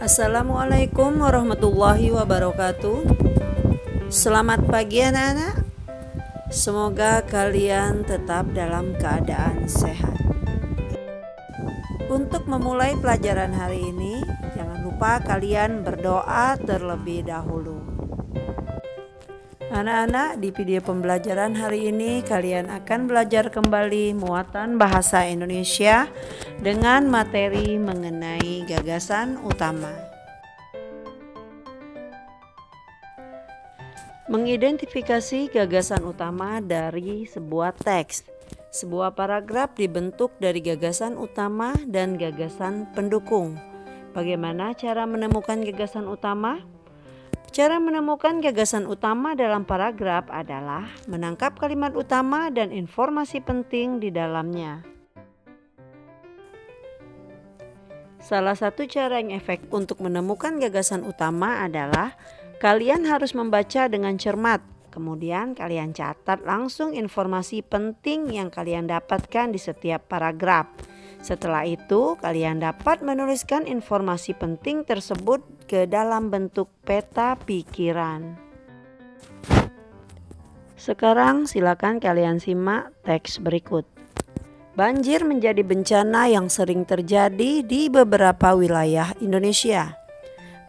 Assalamualaikum warahmatullahi wabarakatuh. Selamat pagi anak-anak. Semoga kalian tetap dalam keadaan sehat. Untuk memulai pelajaran hari ini, jangan lupa kalian berdoa terlebih dahulu. Anak-anak, di video pembelajaran hari ini kalian akan belajar kembali muatan bahasa Indonesia dengan materi mengenai gagasan utama. Mengidentifikasi gagasan utama dari sebuah teks. Sebuah paragraf dibentuk dari gagasan utama dan gagasan pendukung. Bagaimana cara menemukan gagasan utama? Cara menemukan gagasan utama dalam paragraf adalah menangkap kalimat utama dan informasi penting di dalamnya. Salah satu cara yang efektif untuk menemukan gagasan utama adalah kalian harus membaca dengan cermat. Kemudian kalian catat langsung informasi penting yang kalian dapatkan di setiap paragraf. Setelah itu, kalian dapat menuliskan informasi penting tersebut ke dalam bentuk peta pikiran. Sekarang silakan kalian simak teks berikut. Banjir menjadi bencana yang sering terjadi di beberapa wilayah Indonesia.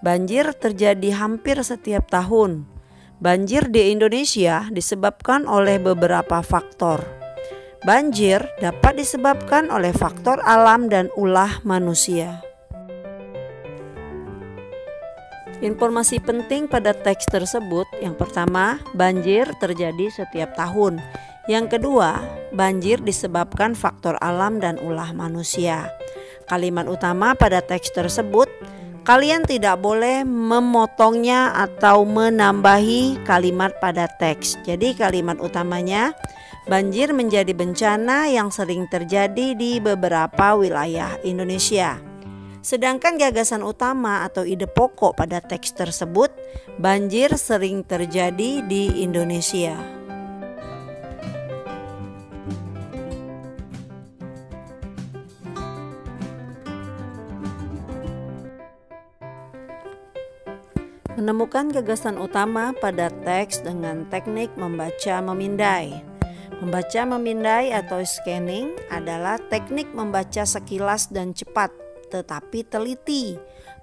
Banjir terjadi hampir setiap tahun. Banjir di Indonesia disebabkan oleh beberapa faktor. Banjir dapat disebabkan oleh faktor alam dan ulah manusia. Informasi penting pada teks tersebut, yang pertama, banjir terjadi setiap tahun. Yang kedua, banjir disebabkan faktor alam dan ulah manusia. Kalimat utama pada teks tersebut, kalian tidak boleh memotongnya atau menambahi kalimat pada teks. Jadi kalimat utamanya, banjir menjadi bencana yang sering terjadi di beberapa wilayah Indonesia. Sedangkan gagasan utama atau ide pokok pada teks tersebut, banjir sering terjadi di Indonesia. Menemukan gagasan utama pada teks dengan teknik membaca memindai. Membaca memindai atau scanning adalah teknik membaca sekilas dan cepat, tetapi teliti.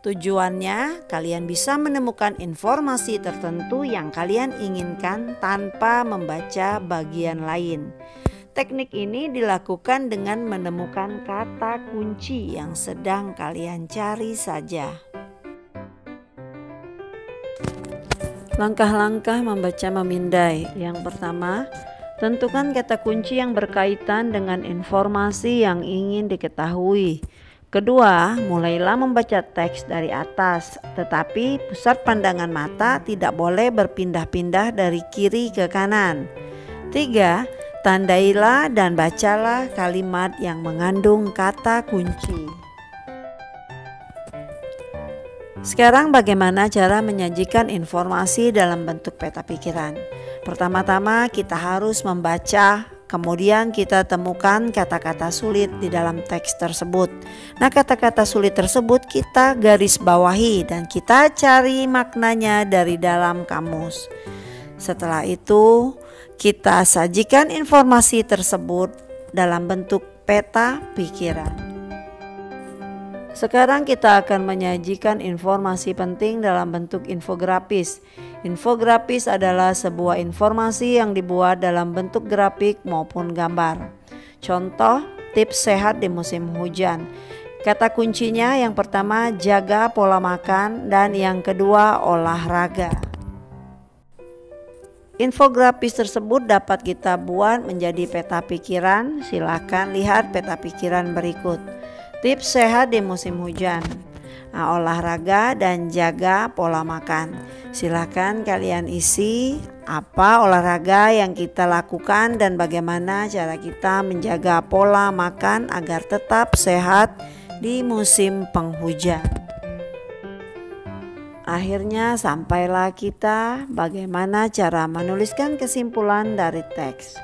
Tujuannya, kalian bisa menemukan informasi tertentu yang kalian inginkan tanpa membaca bagian lain. Teknik ini dilakukan dengan menemukan kata kunci yang sedang kalian cari saja. Langkah-langkah membaca memindai. Yang pertama, tentukan kata kunci yang berkaitan dengan informasi yang ingin diketahui. Kedua, mulailah membaca teks dari atas, tetapi pusat pandangan mata tidak boleh berpindah-pindah dari kiri ke kanan. Tiga, tandailah dan bacalah kalimat yang mengandung kata kunci. Sekarang bagaimana cara menyajikan informasi dalam bentuk peta pikiran? Pertama-tama kita harus membaca, kemudian kita temukan kata-kata sulit di dalam teks tersebut. Nah, kata-kata sulit tersebut kita garis bawahi dan kita cari maknanya dari dalam kamus. Setelah itu, kita sajikan informasi tersebut dalam bentuk peta pikiran. Sekarang kita akan menyajikan informasi penting dalam bentuk infografis. Infografis adalah sebuah informasi yang dibuat dalam bentuk grafik maupun gambar. Contoh, tips sehat di musim hujan. Kata kuncinya yang pertama jaga pola makan dan yang kedua olahraga. Infografis tersebut dapat kita buat menjadi peta pikiran. Silakan lihat peta pikiran berikut. Tips sehat di musim hujan, olahraga dan jaga pola makan. Silakan kalian isi apa olahraga yang kita lakukan dan bagaimana cara kita menjaga pola makan agar tetap sehat di musim penghujan. Akhirnya sampailah kita bagaimana cara menuliskan kesimpulan dari teks.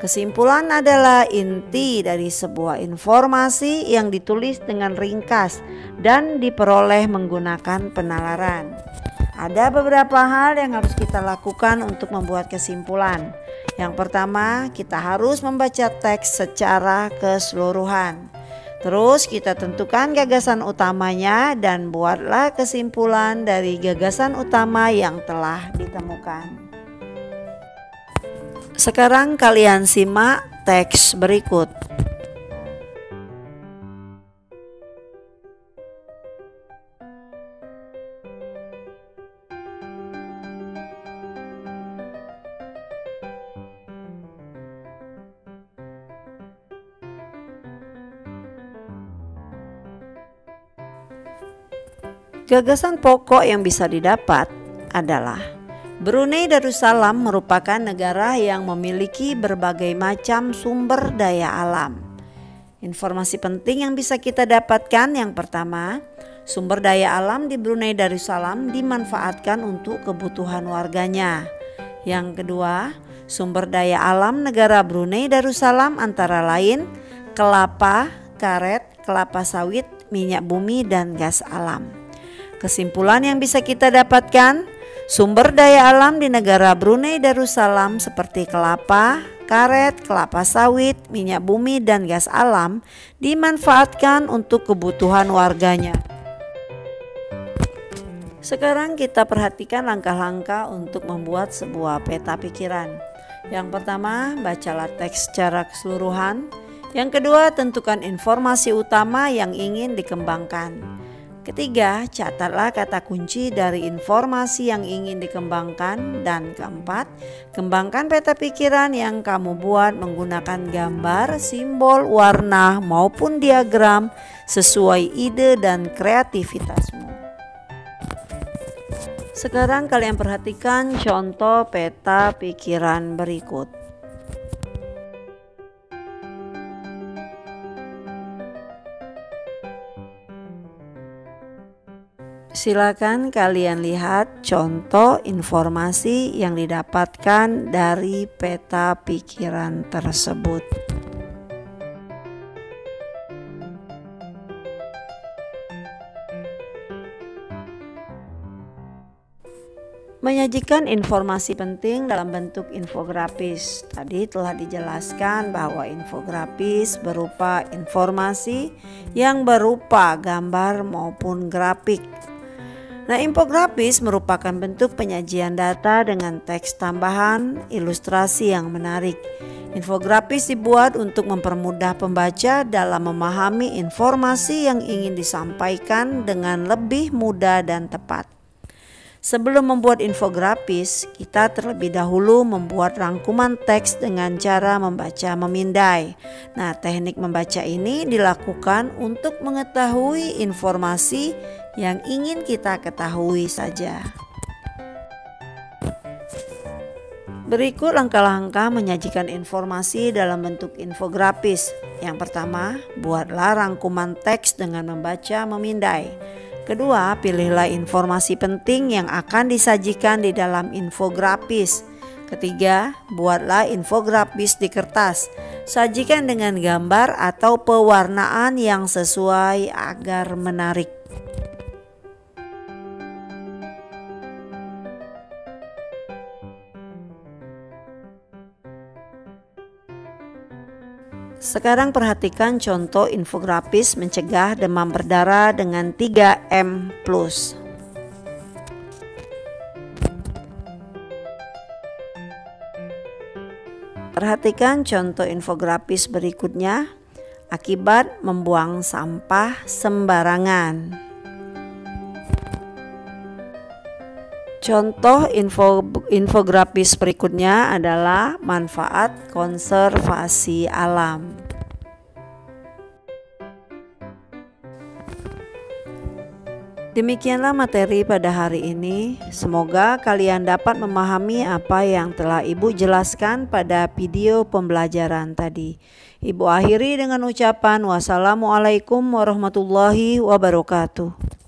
Kesimpulan adalah inti dari sebuah informasi yang ditulis dengan ringkas dan diperoleh menggunakan penalaran. Ada beberapa hal yang harus kita lakukan untuk membuat kesimpulan. Yang pertama, kita harus membaca teks secara keseluruhan. Terus kita tentukan gagasan utamanya dan buatlah kesimpulan dari gagasan utama yang telah ditemukan. Sekarang kalian simak teks berikut. Gagasan pokok yang bisa didapat adalah Brunei Darussalam merupakan negara yang memiliki berbagai macam sumber daya alam. Informasi penting yang bisa kita dapatkan yang pertama, sumber daya alam di Brunei Darussalam dimanfaatkan untuk kebutuhan warganya. Yang kedua, sumber daya alam negara Brunei Darussalam antara lain kelapa, karet, kelapa sawit, minyak bumi, dan gas alam. Kesimpulan yang bisa kita dapatkan, sumber daya alam di negara Brunei Darussalam seperti kelapa, karet, kelapa sawit, minyak bumi, dan gas alam dimanfaatkan untuk kebutuhan warganya. Sekarang kita perhatikan langkah-langkah untuk membuat sebuah peta pikiran. Yang pertama, bacalah teks secara keseluruhan. Yang kedua, tentukan informasi utama yang ingin dikembangkan. Ketiga, catatlah kata kunci dari informasi yang ingin dikembangkan. Dan keempat, kembangkan peta pikiran yang kamu buat menggunakan gambar, simbol, warna maupun diagram sesuai ide dan kreativitasmu. Sekarang kalian perhatikan contoh peta pikiran berikut. Silakan kalian lihat contoh informasi yang didapatkan dari peta pikiran tersebut. Menyajikan informasi penting dalam bentuk infografis. Tadi telah dijelaskan bahwa infografis berupa informasi yang berupa gambar maupun grafik. Nah, infografis merupakan bentuk penyajian data dengan teks tambahan, ilustrasi yang menarik. Infografis dibuat untuk mempermudah pembaca dalam memahami informasi yang ingin disampaikan dengan lebih mudah dan tepat. Sebelum membuat infografis, kita terlebih dahulu membuat rangkuman teks dengan cara membaca memindai. Nah, teknik membaca ini dilakukan untuk mengetahui informasi yang ingin kita ketahui saja. Berikut langkah-langkah menyajikan informasi dalam bentuk infografis. Yang pertama, buatlah rangkuman teks dengan membaca memindai. Kedua, pilihlah informasi penting yang akan disajikan di dalam infografis. Ketiga, buatlah infografis di kertas. Sajikan dengan gambar atau pewarnaan yang sesuai agar menarik. Sekarang perhatikan contoh infografis mencegah demam berdarah dengan 3M+. Perhatikan contoh infografis berikutnya, akibat membuang sampah sembarangan. Contoh infografis berikutnya adalah manfaat konservasi alam. Demikianlah materi pada hari ini. Semoga kalian dapat memahami apa yang telah Ibu jelaskan pada video pembelajaran tadi. Ibu akhiri dengan ucapan wassalamualaikum warahmatullahi wabarakatuh.